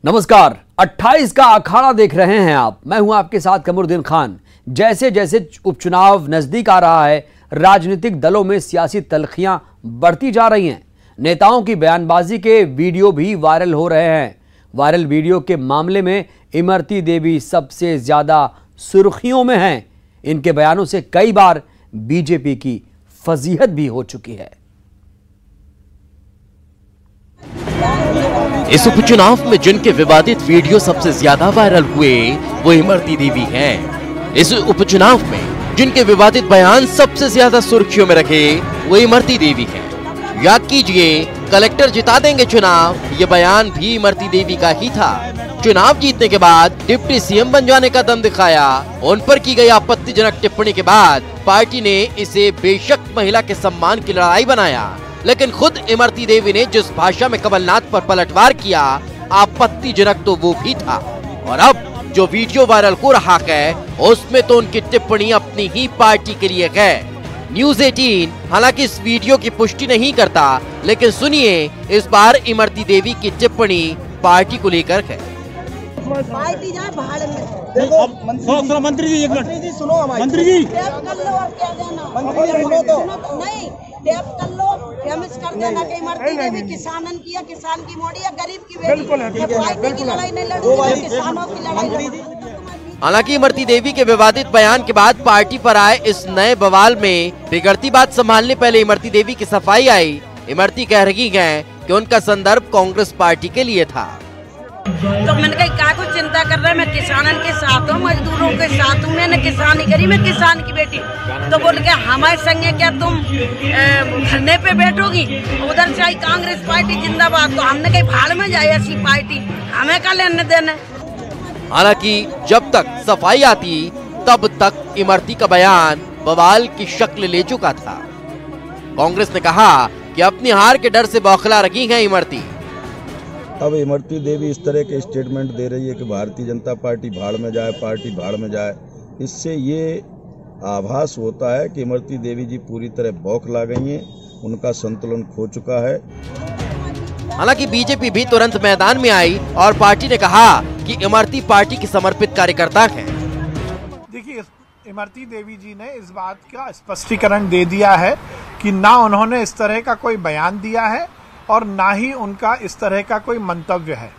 नमस्कार, 28 का अखाड़ा देख रहे हैं आप। मैं हूं आपके साथ कमरुद्दीन खान। जैसे जैसे उपचुनाव नजदीक आ रहा है, राजनीतिक दलों में सियासी तल्खियां बढ़ती जा रही हैं। नेताओं की बयानबाजी के वीडियो भी वायरल हो रहे हैं। वायरल वीडियो के मामले में इमरती देवी सबसे ज्यादा सुर्खियों में हैं। इनके बयानों से कई बार बीजेपी की फजीहत भी हो चुकी है। इस उपचुनाव में जिनके विवादित वीडियो सबसे ज्यादा वायरल हुए वो इमरती देवी हैं। इस उपचुनाव में जिनके विवादित बयान सबसे ज्यादा सुर्खियों में रखे वो इमरती देवी हैं। याद कीजिए, कलेक्टर जिता देंगे चुनाव, ये बयान भी इमरती देवी का ही था। चुनाव जीतने के बाद डिप्टी सीएम बन जाने का दम दिखाया। उन पर की गई आपत्तिजनक टिप्पणी के बाद पार्टी ने इसे बेशक महिला के सम्मान की लड़ाई बनाया, लेकिन खुद इमरती देवी ने जिस भाषा में कमलनाथ पर पलटवार किया, आपत्तिजनक तो वो भी था। और अब जो वीडियो वायरल हो रहा है उसमें तो उनकी टिप्पणी अपनी ही पार्टी के लिए है। न्यूज़ 18 हालांकि इस वीडियो की पुष्टि नहीं करता, लेकिन सुनिए इस बार इमरती देवी की टिप्पणी पार्टी को लेकर है। पार्टी जाए भाड़ में। देखो मंत्री जी, एक मिनट सुनो, हमारी मंत्री जी टैप कर लो और क्या देना। मंत्री जी सुनो तो नहीं, टैप कर लो, फेमस कर देना कि इमरती देवी किसानन की है, किसान की मोड़ी है, गरीब की बेटी। बिल्कुल है, ये पार्टी की लड़ाई नहीं लड़ी, किसानों की लड़ाई लड़ी। हालांकि इमरती देवी के विवादित बयान के बाद पार्टी पर आए इस नए बवाल में बिगड़ती बात संभालने पहले इमरती देवी की सफाई आई। इमरती कह रही हैं कि उनका संदर्भ कांग्रेस पार्टी के लिए था। तो मैंने कहा क्या कुछ चिंता कर रहा है, मैं किसानन के साथ हूँ, मजदूरों के साथ हूँ, मैंने किसानी करी, मैं किसान की बेटी। तो बोल के हमारे संगे क्या तुम धरने पे बैठोगी? उधर से आई कांग्रेस पार्टी जिंदाबाद, तो हमने कहीं भाड़ में जाए ऐसी पार्टी, हमें क्या लेने देने। हालांकि जब तक सफाई आती तब तक इमरती का बयान बवाल की शक्ल ले चुका था। कांग्रेस ने कहा कि अपनी हार के डर से बौखला रही हैं इमरती। अब इमरती देवी इस तरह के स्टेटमेंट दे रही है कि भारतीय जनता पार्टी भाड़ में जाए, पार्टी भाड़ में जाए। इससे ये आभास होता है कि इमरती देवी जी पूरी तरह बौखला गई हैं, उनका संतुलन खो चुका है। हालांकि बीजेपी भी तुरंत मैदान में आई और पार्टी ने कहा कि इमरती पार्टी की समर्पित कार्यकर्ता हैं। देखिए, इमरती देवी जी ने इस बात का स्पष्टीकरण दे दिया है कि ना उन्होंने इस तरह का कोई बयान दिया है और ना ही उनका इस तरह का कोई मंतव्य है।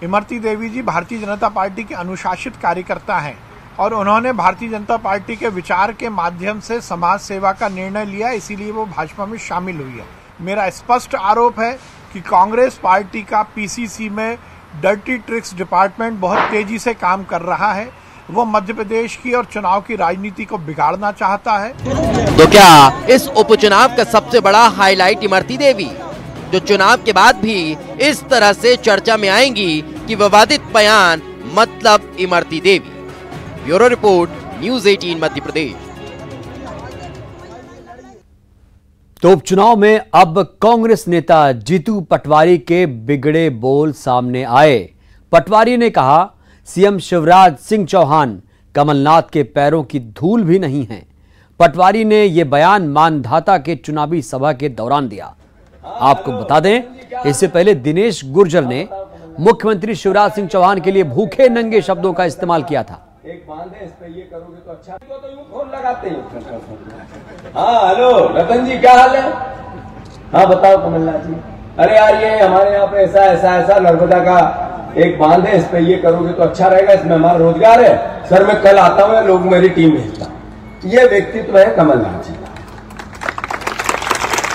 इमरती देवी जी भारतीय जनता पार्टी के अनुशासित कार्यकर्ता हैं और उन्होंने भारतीय जनता पार्टी के विचार के माध्यम से समाज सेवा का निर्णय लिया, इसीलिए वो भाजपा में शामिल हुई है। मेरा स्पष्ट आरोप है कि कांग्रेस पार्टी का पीसीसी में डर्टी ट्रिक्स डिपार्टमेंट बहुत तेजी से काम कर रहा है। वो मध्य प्रदेश की और चुनाव की राजनीति को बिगाड़ना चाहता है। तो क्या इस उपचुनाव का सबसे बड़ा हाईलाइट इमरती देवी, जो चुनाव के बाद भी इस तरह से चर्चा में आएंगी कि विवादित बयान मतलब Imarti Devi. Bureau report, news 18 Madhya Pradesh. तो उपचुनाव में अब कांग्रेस नेता जीतू पटवारी के बिगड़े बोल सामने आए। पटवारी ने कहा, सीएम शिवराज सिंह चौहान कमलनाथ के पैरों की धूल भी नहीं है। पटवारी ने यह बयान मानधाता के चुनावी सभा के दौरान दिया। आपको बता दें, इससे पहले दिनेश गुर्जर ने मुख्यमंत्री शिवराज सिंह चौहान के लिए भूखे नंगे शब्दों का इस्तेमाल किया था। एक बांधे, इस पे ये करोगे तो अच्छा, तो यूं फोन लगाते हैं। हाँ हेलो रतन जी, क्या हाल है? हाँ बताओ कमलनाथ जी। अरे यार, ये हमारे यहाँ पे ऐसा ऐसा ऐसा नर्मदा का एक बांध है, इस पे ये करोगे तो अच्छा रहेगा, इसमें हमारा रोजगार है। सर मैं कल आता हूँ, लोग मेरी टीम भेजता। ये व्यक्तित्व है कमलनाथ जी।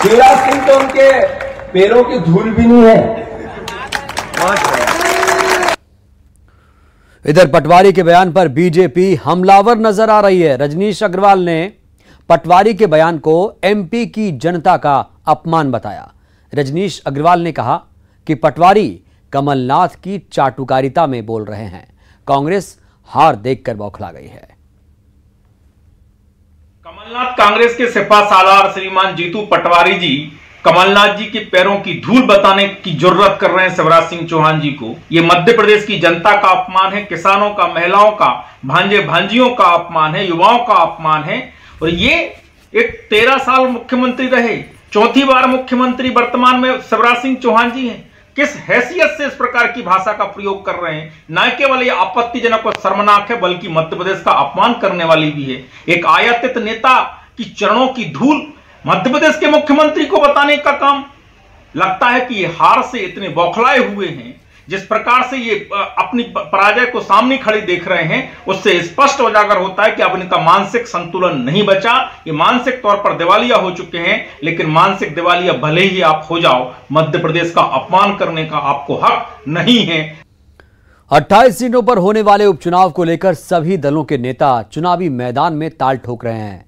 शिवराज सिंह तो उनके पैरों की धूल भी नहीं है। इधर पटवारी के बयान पर बीजेपी हमलावर नजर आ रही है। रजनीश अग्रवाल ने पटवारी के बयान को एमपी की जनता का अपमान बताया। रजनीश अग्रवाल ने कहा कि पटवारी कमलनाथ की चाटुकारिता में बोल रहे हैं। कांग्रेस हार देखकर बौखला गई है। कमलनाथ कांग्रेस के सिपा सालार श्रीमान जीतू पटवारी जी कमलनाथ जी के पैरों की धूल बताने की जरूरत कर रहे हैं शिवराज सिंह चौहान जी को। ये मध्य प्रदेश की जनता का अपमान है, किसानों का, महिलाओं का, भांजे भांजियों का अपमान है, युवाओं का अपमान है। और ये एक 13 साल मुख्यमंत्री रहे, चौथी बार मुख्यमंत्री वर्तमान में शिवराज सिंह चौहान जी हैं। किस हैसियत से इस प्रकार की भाषा का प्रयोग कर रहे हैं। न केवल ये आपत्तिजनक और शर्मनाक है, बल्कि मध्य प्रदेश का अपमान करने वाली भी है। एक आयातित नेता की चरणों की धूल मध्य प्रदेश के मुख्यमंत्री को बताने का काम। लगता है कि ये हार से इतने बौखलाए हुए हैं, जिस प्रकार से ये अपनी पराजय को सामने खड़ी देख रहे हैं, उससे स्पष्ट उजागर होता है कि अब इनका मानसिक संतुलन नहीं बचा। ये मानसिक तौर पर दिवालिया हो चुके हैं, लेकिन मानसिक दिवालिया भले ही आप हो जाओ, मध्य प्रदेश का अपमान करने का आपको हक नहीं है। 28 सीटों पर होने वाले उपचुनाव को लेकर सभी दलों के नेता चुनावी मैदान में ताल ठोक रहे हैं।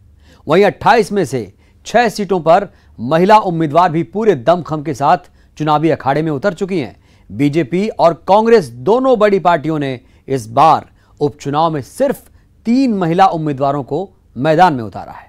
वहीं 28 में से 6 सीटों पर महिला उम्मीदवार भी पूरे दमखम के साथ चुनावी अखाड़े में उतर चुकी हैं। बीजेपी और कांग्रेस दोनों बड़ी पार्टियों ने इस बार उपचुनाव में सिर्फ 3 महिला उम्मीदवारों को मैदान में उतारा है।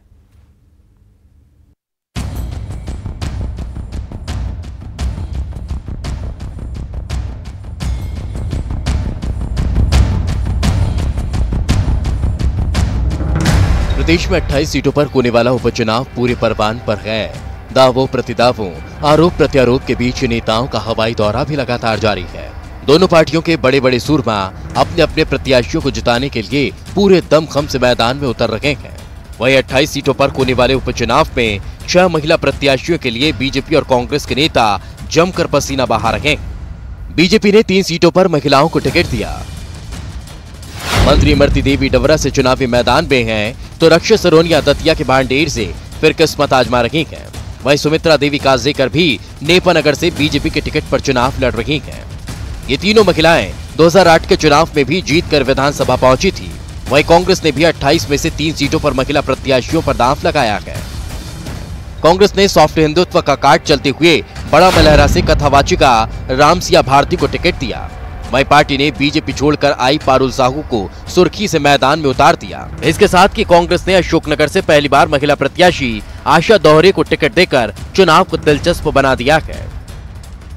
प्रदेश में 28 सीटों पर होने वाला उपचुनाव पूरे परवान पर है। दावों प्रतिदावों, आरोप प्रत्यारोप के बीच नेताओं का हवाई दौरा भी लगातार जारी है। दोनों पार्टियों के बड़े बड़े सूरमा अपने अपने प्रत्याशियों को जिताने के लिए पूरे दमखम से मैदान में उतर रहे हैं। वहीं 28 सीटों पर होने वाले उपचुनाव में 6 महिला प्रत्याशियों के लिए बीजेपी और कांग्रेस के नेता जमकर पसीना बहा रहे हैं। बीजेपी ने 3 सीटों पर महिलाओं को टिकट दिया। मंत्री इमरती देवी डवरा से चुनावी मैदान में हैं, तो रक्षा सरोनिया दतिया के भांडेर से फिर किस्मत आजमा रही हैं। वहीं सुमित्रा देवी काजेकर भी नेपानगर से बीजेपी के टिकट पर चुनाव लड़ रही हैं। ये तीनों महिलाएं 2008 के चुनाव में भी जीतकर विधानसभा पहुंची थी। वहीं कांग्रेस ने भी 28 में से 3 सीटों पर महिला प्रत्याशियों पर दांव लगाया है। कांग्रेस ने सॉफ्ट हिंदुत्व का कार्ड चलते हुए बड़ा मलहरा से कथावाचिका रामसिया भारती को टिकट दिया। वहीं पार्टी ने बीजेपी छोड़कर आई पारुल साहू को सुर्खी से मैदान में उतार दिया। इसके साथ ही कांग्रेस ने अशोकनगर से पहली बार महिला प्रत्याशी आशा दोहरे को टिकट देकर चुनाव को दिलचस्प बना दिया है।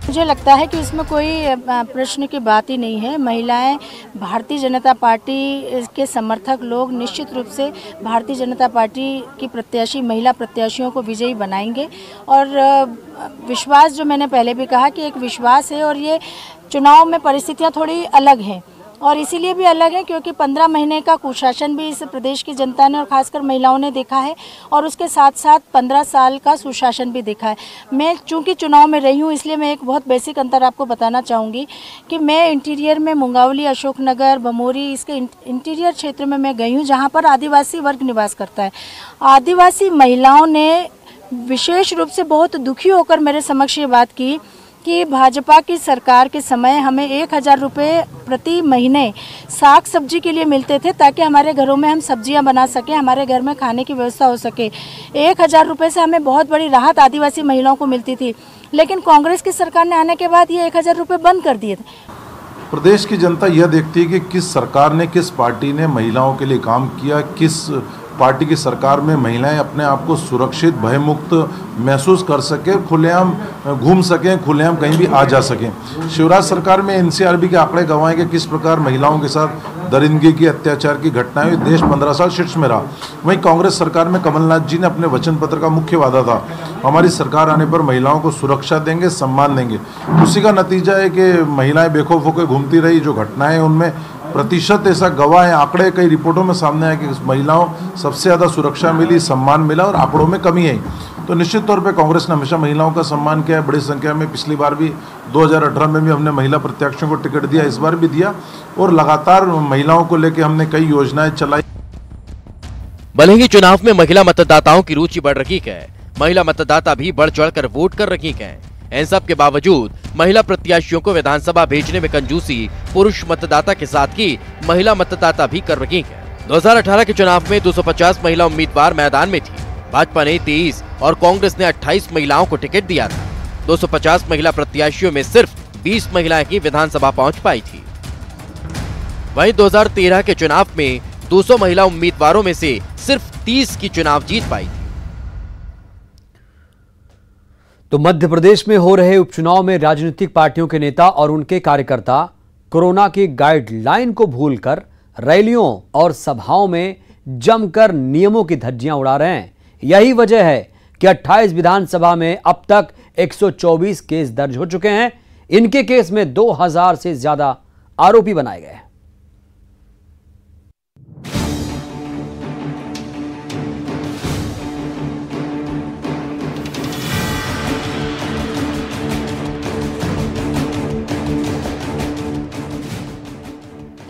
मुझे लगता है कि इसमें कोई प्रश्न की बात ही नहीं है। महिलाएं भारतीय जनता पार्टी के समर्थक लोग निश्चित रूप से भारतीय जनता पार्टी की प्रत्याशी महिला प्रत्याशियों को विजयी बनाएंगे। और विश्वास, जो मैंने पहले भी कहा कि एक विश्वास है, और ये चुनाव में परिस्थितियां थोड़ी अलग हैं, और इसीलिए भी अलग है क्योंकि 15 महीने का कुशासन भी इस प्रदेश की जनता ने और खासकर महिलाओं ने देखा है, और उसके साथ साथ 15 साल का सुशासन भी देखा है। मैं चूंकि चुनाव में रही हूँ, इसलिए मैं एक बहुत बेसिक अंतर आपको बताना चाहूँगी कि मैं इंटीरियर में मुंगावली, अशोकनगर, बमोरी, इसके इंटीरियर क्षेत्र में मैं गई हूँ, जहाँ पर आदिवासी वर्ग निवास करता है। आदिवासी महिलाओं ने विशेष रूप से बहुत दुखी होकर मेरे समक्ष ये बात की कि भाजपा की सरकार के समय हमें 1000 रुपये प्रति महीने साग सब्जी के लिए मिलते थे, ताकि हमारे घरों में हम सब्जियां बना सकें, हमारे घर में खाने की व्यवस्था हो सके। 1000 रुपये से हमें बहुत बड़ी राहत आदिवासी महिलाओं को मिलती थी, लेकिन कांग्रेस की सरकार ने आने के बाद ये 1000 रुपये बंद कर दिए थे। प्रदेश की जनता यह देखती है कि किस सरकार ने, किस पार्टी ने महिलाओं के लिए काम किया, किस पार्टी की सरकार में महिलाएं अपने आप को सुरक्षित, भयमुक्त महसूस कर सके, खुलेआम घूम सकें, खुलेआम कहीं भी आ जा सकें। शिवराज सरकार में एनसीआरबी के आंकड़े गंवाए कि किस प्रकार महिलाओं के साथ दरिंदगी की, अत्याचार की घटनाएं हुई। देश 15 साल शीर्ष में रहा। वहीं कांग्रेस सरकार में कमलनाथ जी ने अपने वचन पत्र का मुख्य वादा था, हमारी सरकार आने पर महिलाओं को सुरक्षा देंगे, सम्मान देंगे। उसी का नतीजा है कि महिलाएं बेखौफ होकर घूमती रही। जो घटनाएं उनमें प्रतिशत ऐसा गवाह है, आंकड़े कई रिपोर्टों में सामने आए कि महिलाओं सबसे ज़्यादा सुरक्षा मिली, सम्मान मिला, और आंकड़ों में कमी आई। तो निश्चित तौर पे कांग्रेस ने हमेशा महिलाओं का सम्मान किया है। बड़ी संख्या में पिछली बार भी 2018 में भी हमने महिला प्रत्याशियों को टिकट दिया, इस बार भी दिया, और लगातार महिलाओं को लेकर हमने कई योजनाएं चलाई। भले ही चुनाव में महिला मतदाताओं की रुचि बढ़ रही है, महिला मतदाता भी बढ़ चढ़कर वोट कर रही है। इन सब के बावजूद महिला प्रत्याशियों को विधानसभा भेजने में कंजूसी पुरुष मतदाता के साथ ही महिला मतदाता भी कर रही है। 2018 के चुनाव में 250 महिला उम्मीदवार मैदान में थी। भाजपा ने 23 और कांग्रेस ने 28 महिलाओं को टिकट दिया था। 250 महिला प्रत्याशियों में सिर्फ 20 महिलाएं ही विधानसभा पहुंच पाई थी। वहीं 2013 के चुनाव में 200 महिला उम्मीदवारों में से सिर्फ 30 की चुनाव जीत पाई थी। तो मध्य प्रदेश में हो रहे उपचुनाव में राजनीतिक पार्टियों के नेता और उनके कार्यकर्ता कोरोना की गाइडलाइन को भूलकर रैलियों और सभाओं में जमकर नियमों की धज्जियां उड़ा रहे हैं। यही वजह है कि 28 विधानसभा में अब तक 124 केस दर्ज हो चुके हैं। इनके केस में 2000 से ज्यादा आरोपी बनाए गए हैं।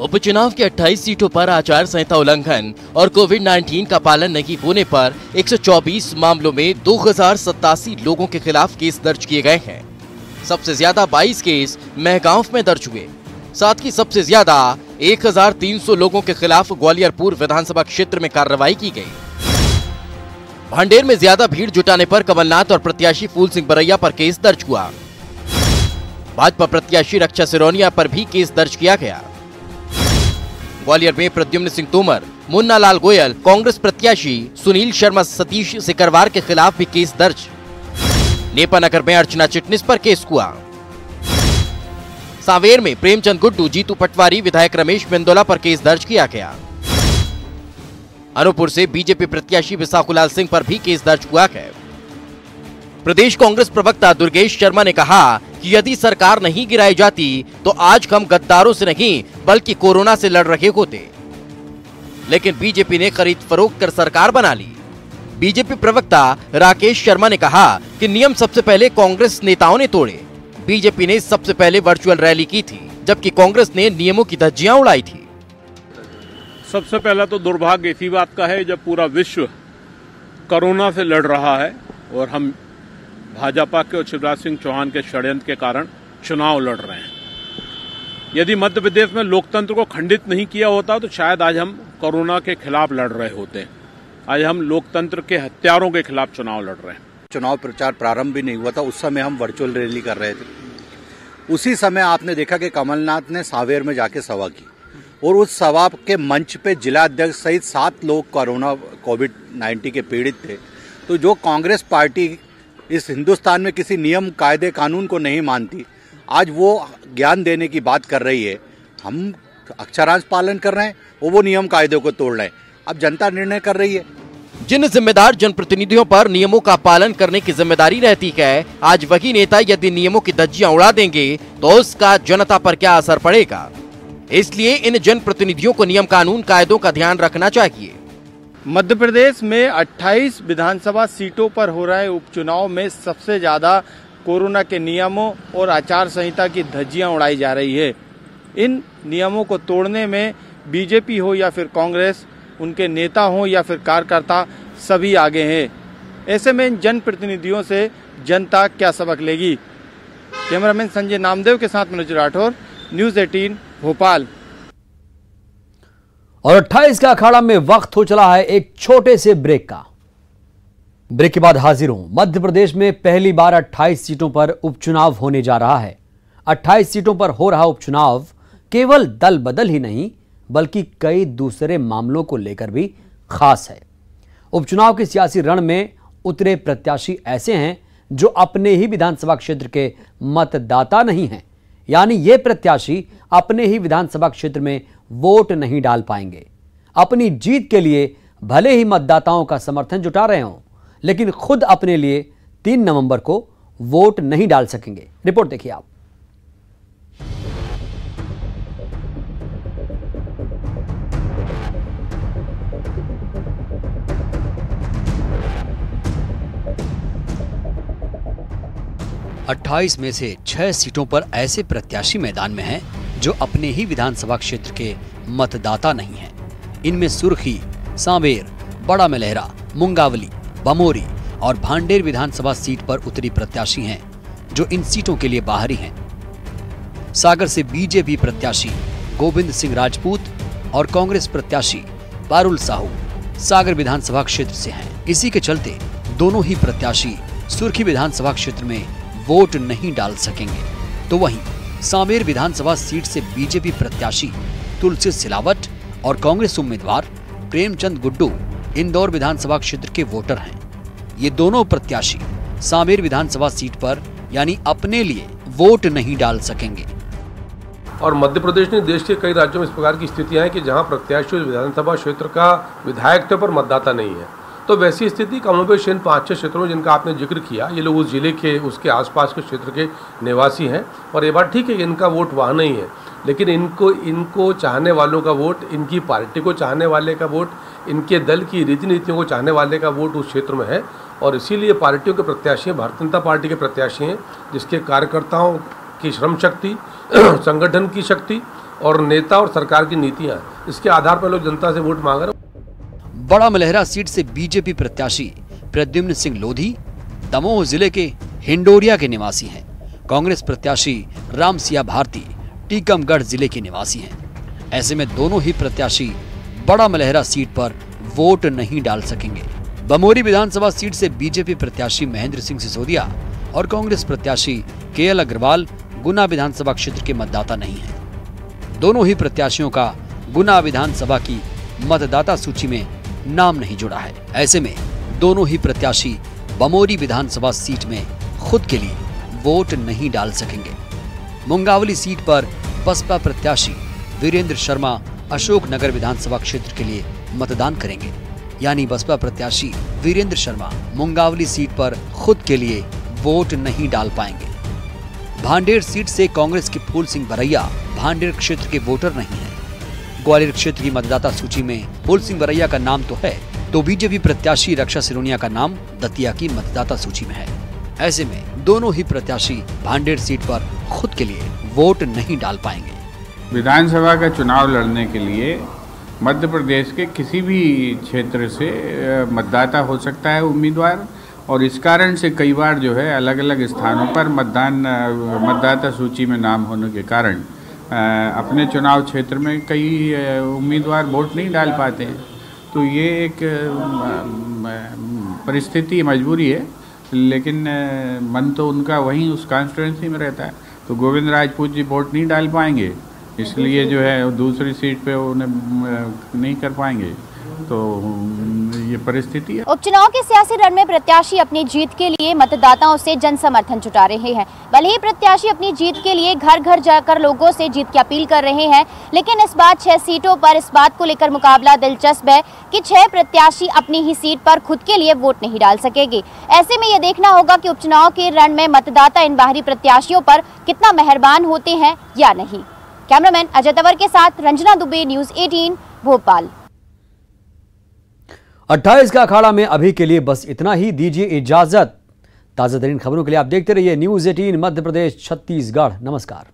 उपचुनाव के 28 सीटों पर आचार संहिता उल्लंघन और कोविड-19 का पालन नहीं होने पर 124 मामलों में 2087 लोगों के खिलाफ केस दर्ज किए गए हैं। सबसे ज्यादा 22 केस महगांव में दर्ज हुए। साथ ही सबसे ज्यादा 1300 लोगों के खिलाफ ग्वालियर पूर्व विधानसभा क्षेत्र में कार्रवाई की गई। भांडेर में ज्यादा भीड़ जुटाने पर कमलनाथ और प्रत्याशी फूल सिंह बरैया पर केस दर्ज हुआ। भाजपा प्रत्याशी रक्षा सिरोनिया पर भी केस दर्ज किया गया। ग्वालियर में प्रद्युम्न सिंह तोमर, मुन्ना लाल गोयल, कांग्रेस प्रत्याशी सुनील शर्मा सतीश सिकरवार के खिलाफ भी केस दर्ज। नेपानगर में अर्चना चिटनिस पर केस हुआ। सांवेर में प्रेमचंद गुड्डू, जीतू पटवारी, विधायक रमेश मेंदोला पर केस दर्ज किया गया। अनूपपुर से बीजेपी प्रत्याशी विशाखुलाल सिंह पर भी केस दर्ज हुआ है। प्रदेश कांग्रेस प्रवक्ता दुर्गेश शर्मा ने कहा कि यदि सरकार नहीं गिराई जाती तो आज हम गद्दारों से नहीं बल्कि कोरोना से लड़ रहे होते, लेकिन बीजेपी ने खरीद फरोख्त कर सरकार बना ली। बीजेपी प्रवक्ता राकेश शर्मा ने कहा कि नियम सबसे पहले कांग्रेस नेताओं ने तोड़े। बीजेपी ने सबसे पहले वर्चुअल रैली की थी, जबकि कांग्रेस ने नियमों की धज्जियां उड़ाई थी। सबसे पहला तो दुर्भाग्य इसी बात का है जब पूरा विश्व कोरोना से लड़ रहा है और हम भाजपा के और शिवराज सिंह चौहान के षड्यंत्र के कारण चुनाव लड़ रहे हैं। यदि मध्य प्रदेश में लोकतंत्र को खंडित नहीं किया होता तो शायद आज हम कोरोना के खिलाफ लड़ रहे होते। आज हम लोकतंत्र के हत्यारों के खिलाफ चुनाव लड़ रहे हैं। चुनाव प्रचार प्रारंभ भी नहीं हुआ था, उस समय हम वर्चुअल रैली कर रहे थे। उसी समय आपने देखा कि कमलनाथ ने सांवेर में जाके सभा की और उस सभा के मंच पे जिला अध्यक्ष सहित 7 लोग कोविड-19 के पीड़ित थे। तो जो कांग्रेस पार्टी इस हिंदुस्तान में किसी नियम, कायदे, कानून को नहीं मानती, आज वो ज्ञान देने की बात कर रही है। हम अक्षरांश पालन कर रहे हैं, वो नियम कायदे को तोड़ रहे हैं। अब जनता निर्णय कर रही है। जिन जिम्मेदार जनप्रतिनिधियों पर नियमों का पालन करने की जिम्मेदारी रहती है, आज वही नेता यदि नियमों की धज्जियां उड़ा देंगे तो उसका जनता पर क्या असर पड़ेगा। इसलिए इन जनप्रतिनिधियों को नियम, कानून, कायदों का ध्यान रखना चाहिए। मध्य प्रदेश में 28 विधानसभा सीटों पर हो रहे उपचुनाव में सबसे ज्यादा कोरोना के नियमों और आचार संहिता की धज्जियां उड़ाई जा रही है। इन नियमों को तोड़ने में बीजेपी हो या फिर कांग्रेस, उनके नेता हो या फिर कार्यकर्ता, सभी आगे हैं। ऐसे में इन जनप्रतिनिधियों से जनता क्या सबक लेगी। कैमरामैन संजय नामदेव के साथ मनोज राठौर, न्यूज़ 18 भोपाल। और 28 का अखाड़ा में वक्त हो चला है एक छोटे से ब्रेक का। ब्रेक के बाद हाजिर हूं। मध्य प्रदेश में पहली बार 28 सीटों पर उपचुनाव होने जा रहा है। 28 सीटों पर हो रहा उपचुनाव केवल दल बदल ही नहीं बल्कि कई दूसरे मामलों को लेकर भी खास है। उपचुनाव के सियासी रण में उतरे प्रत्याशी ऐसे हैं जो अपने ही विधानसभा क्षेत्र के मतदाता नहीं हैं, यानी ये प्रत्याशी अपने ही विधानसभा क्षेत्र में वोट नहीं डाल पाएंगे। अपनी जीत के लिए भले ही मतदाताओं का समर्थन जुटा रहे हों, लेकिन खुद अपने लिए 3 नवंबर को वोट नहीं डाल सकेंगे। रिपोर्ट देखिए आप। अट्ठाईस में से 6 सीटों पर ऐसे प्रत्याशी मैदान में हैं जो अपने ही विधानसभा क्षेत्र के मतदाता नहीं हैं। इनमें सुर्खी, सांवेर, बड़ा मलहरा, मुंगावली, बमोरी और भांडेर विधानसभा सीट पर उतरी प्रत्याशी हैं जो इन सीटों के लिए बाहरी हैं। सागर से बीजेपी प्रत्याशी गोविंद सिंह राजपूत और कांग्रेस प्रत्याशी पारुल साहू सागर विधानसभा क्षेत्र से हैं। इसी के चलते दोनों ही प्रत्याशी सुर्खी विधानसभा क्षेत्र में वोट नहीं डाल सकेंगे। तो वहीं सांवेर विधानसभा सीट से बीजेपी प्रत्याशी तुलसी सिलावट और कांग्रेस उम्मीदवार प्रेमचंद गुड्डू इंदौर विधानसभा क्षेत्र के वोटर हैं। ये दोनों प्रत्याशी सांवेर विधानसभा सीट पर यानी अपने लिए वोट नहीं डाल सकेंगे। और मध्य प्रदेश ने देश के कई राज्यों में इस प्रकार की स्थितियां हैं कि जहां प्रत्याशी विधानसभा क्षेत्र का विधायक थे पर मतदाता नहीं है। तो वैसी स्थिति कमोबेश इन 5-6 क्षेत्रों जिनका आपने जिक्र किया, ये लोग उस जिले के उसके आसपास के क्षेत्र के निवासी हैं और ये बात ठीक है, इनका वोट वहाँ नहीं है, लेकिन इनको चाहने वालों का वोट, इनकी पार्टी को चाहने वाले का वोट, इनके दल की रीति नीतियों को चाहने वाले का वोट उस क्षेत्र में है और इसीलिए पार्टियों के प्रत्याशी हैं, भारतीय जनता पार्टी के प्रत्याशी हैं, जिसके कार्यकर्ताओं की श्रम शक्ति, संगठन की शक्ति और नेता और सरकार की नीतियाँ, इसके आधार पर लोग जनता से वोट मांग रहे हैं। बड़ा मलहरा सीट से बीजेपी प्रत्याशी प्रद्युम्न सिंह लोधी दमोह जिले के हिंडोरिया के निवासी हैं। कांग्रेस प्रत्याशी रामसिया भारती टीकमगढ़ जिले के निवासी हैं। ऐसे में दोनों ही प्रत्याशी बड़ा मलहरा सीट पर वोट नहीं डाल सकेंगे। बमोरी विधानसभा सीट से बीजेपी प्रत्याशी महेंद्र सिंह सिसोदिया और कांग्रेस प्रत्याशी केएल अग्रवाल गुना विधानसभा क्षेत्र के मतदाता नहीं हैं। दोनों ही प्रत्याशियों का गुना विधानसभा की मतदाता सूची में नाम नहीं जुड़ा है। ऐसे में दोनों ही प्रत्याशी बमोरी विधानसभा सीट में खुद के लिए वोट नहीं डाल सकेंगे। मुंगावली सीट पर बसपा प्रत्याशी वीरेंद्र शर्मा अशोकनगर विधानसभा क्षेत्र के लिए मतदान करेंगे, यानी बसपा प्रत्याशी वीरेंद्र शर्मा मुंगावली सीट पर खुद के लिए वोट नहीं डाल पाएंगे। भांडेर सीट से कांग्रेस के फूल सिंह बरैया भांडेर क्षेत्र के वोटर नहीं है। ग्वालियर क्षेत्र की मतदाता सूची में फूल सिंह बरैया का नाम तो है, तो बीजेपी प्रत्याशी रक्षा सिरोनिया का नाम दतिया की मतदाता सूची में है। ऐसे में दोनों ही प्रत्याशी भांडेर सीट पर खुद के लिए वोट नहीं डाल पाएंगे। विधानसभा का चुनाव लड़ने के लिए मध्य प्रदेश के किसी भी क्षेत्र से मतदाता हो सकता है उम्मीदवार, और इस कारण से कई बार जो है अलग अलग स्थानों पर मतदाता सूची में नाम होने के कारण अपने चुनाव क्षेत्र में कई उम्मीदवार वोट नहीं डाल पाते हैं। तो ये एक परिस्थिति, मजबूरी है, लेकिन मन तो उनका वहीं उस कॉन्स्टिट्यूंसी में रहता है। तो गोविंद राजपूत जी वोट नहीं डाल पाएंगे, इसलिए जो है दूसरी सीट पे उन्हें नहीं कर पाएंगे। तो ये परिस्थिति है। उपचुनाव के सियासी रण में प्रत्याशी अपनी जीत के लिए मतदाताओं से जन समर्थन जुटा रहे हैं। भले ही प्रत्याशी अपनी जीत के लिए घर घर जाकर लोगों से जीत की अपील कर रहे हैं, लेकिन इस बार 6 सीटों पर इस बात को लेकर मुकाबला दिलचस्प है कि 6 प्रत्याशी अपनी ही सीट पर खुद के लिए वोट नहीं डाल सकेंगे। ऐसे में यह देखना होगा कि उपचुनाव के रण में मतदाता इन बाहरी प्रत्याशियों पर कितना मेहरबान होते हैं या नहीं। कैमरामैन अजय तंवर के साथ रंजना दुबे, न्यूज़ 18 भोपाल। 28 का अखाड़ा में अभी के लिए बस इतना ही, दीजिए इजाजत। ताज़ा तरीन खबरों के लिए आप देखते रहिए न्यूज़ 18 मध्य प्रदेश छत्तीसगढ़। नमस्कार।